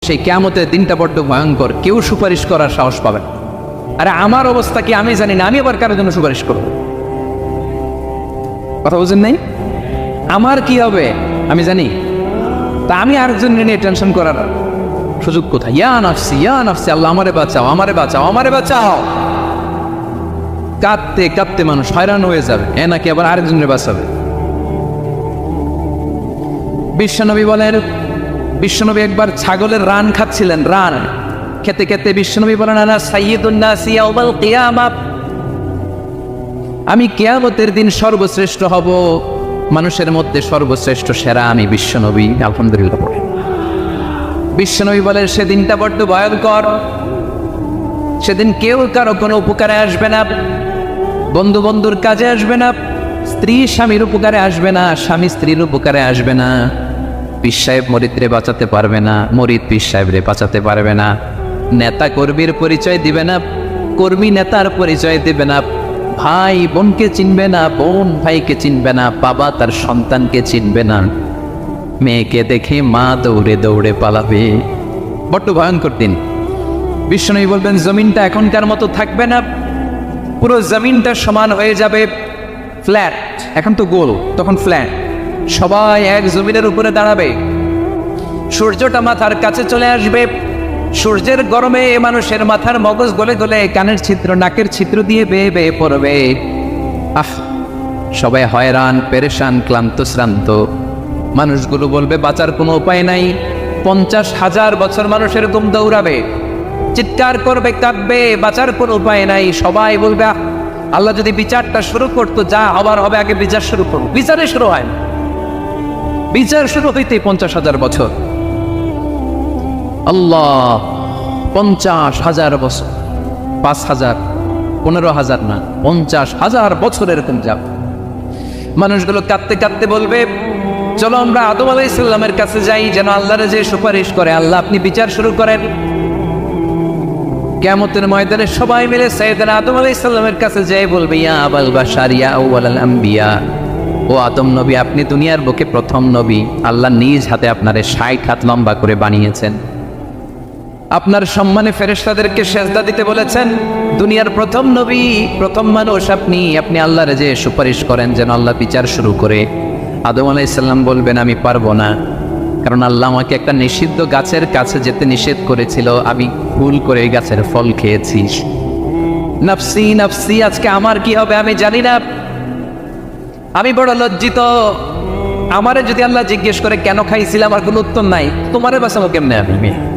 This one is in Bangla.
সেই কিয়ামতের দিনটা বড্ড ভয়ঙ্কর, কেউ সুপারিশ করার সাহস পাবে না। আরে আমার অবস্থা কি আমি জানি না, আমি আবার কারোর জন্য সুপারিশ করব? কথা বুঝেন নাই? আমার কি হবে আমি জানি, তা আমি আরেকজনের নিয়ে টেনশন করার সুযোগ কোথায়? ইয়া নাফসি আল্লাহ আমারে বাঁচাও, আমারে বাঁচাও, আমারে বাঁচাও। কাঁদতে কাঁদতে মানুষ হয়রান হয়ে যাবে, এ নাকি আবার আরেকজনের বাঁচাবে। বিশ্বনবী একবার ছাগলের রান খাচ্ছিলেন, রান খেতে খেতে বিশ্বনবী বলেন, আনা সাইয়্যিদুন নাসি ইয়াউমাল কিয়ামা, আমি কিয়ামতের দিন সর্বশ্রেষ্ঠ হব, মানুষের মধ্যে সর্বশ্রেষ্ঠ সেরা আমি বিশ্বনবী। আলহামদুলিল্লাহ পড়ে বিশ্বনবী বলেন, সেদিনটা বড্ড ভয়ঙ্কর, সেদিন কেউ কারো কোনো উপকারে আসবে না, বন্ধু বন্ধুর কাজে আসবে না, স্ত্রী স্বামীর উপকারে আসবে না, স্বামী স্ত্রীর উপকারে আসবে না, পীর সাহেব মরিদরে বাঁচাতে পারবে না, মরিদ পীর সাহেবরে বাঁচাতে পারবে না, নেতা কর্মীর পরিচয় দিবে না, কর্মী নেতার পরিচয় দিবে না, ভাই বোনকে চিনবে না, বোন ভাইকে চিনবে না, বাবা তার সন্তানকে চিনবে না, মেয়েকে দেখে মা দৌড়ে দৌড়ে পালাবে। বড্ড ভয়ঙ্কর দিন। বিশ্বনবী বলবেন, জমিনটা এখনকার মতো থাকবে না, পুরো জমিনটা সমান হয়ে যাবে, ফ্ল্যাট, এখন তো গোল, তখন ফ্ল্যাট, সবাই এক জমিনের উপরে দাঁড়াবে, সূর্যটা মাথার কাছে চলে আসবে, সূর্যের গরমে মানুষের মাথার মগজ গলে গলে কানের ছিদ্র নাকের ছিদ্র দিয়ে বেয়ে বেয়ে পড়বে। সবাই হয়রান, পেরেশান, ক্লান্ত শ্রান্ত। মানুষগুলো বলবে বাঁচার কোনো উপায় নাই। 50,000 বছর মানুষ এরকম দৌড়াবে, চিৎকার করবে, কাঁদবে, বাঁচার কোনো উপায় নাই। সবাই বলবে আল্লাহ যদি বিচারটা শুরু করতো, যা হবার হবে, আগে বিচার শুরু করুন। বিচারে শুরু হয় না, বিচার শুরু হইতে 50,000 বছর। আল্লাহ, 50,000 বছর, 5,000, 15,000 না, 50,000 বছর এরকম যাব। মানুষগুলো কাঁদতে কাঁদতে বলবে, চলো আমরা আদম আলাইহিস সালামের কাছে যাই, যেন আল্লাহরে যে সুপারিশ করে, আল্লাহ আপনি বিচার শুরু করেন। কিয়ামতের ময়দানে সবাই মিলে সাইয়েদনা আদম আলাইহিস সালামের কাছে যাই বলবে, ইয়া আবাল বাশার ইয়া আউয়ালাল আম্বিয়া, ও আদম নবী, আপনি দুনিয়ার বুকে প্রথম নবী, আল্লাহ নিজ হাতে আপনারে 60 হাত লম্বা করে বানিয়েছেন, আপনার সম্মানে ফেরেশতাদেরকে সেজদা দিতে বলেছেন, দুনিয়ার প্রথম নবী, প্রথম মানুষ আপনি, আপনি আল্লাহর যে সুপারিশ করেন যেন আল্লাহ বিচার শুরু করে। আদম আলাইহিস সালাম বলবেন, আমি পারবো না, কারণ আল্লাহ আমাকে একটা নিষিদ্ধ গাছের কাছে যেতে নিষেধ করেছিল, আমি ভুল করে এই গাছের ফল খেয়েছি। নাফসি নাফসি, আজকে আমার কি হবে আমি জানি না, আমি বড় লজ্জিত। আমারে যদি আল্লাহ জিজ্ঞেস করে কেন খাইছিলাম, আমার কোনো উত্তর নাই, তোমারে বাঁচাবো কেমনে আমি?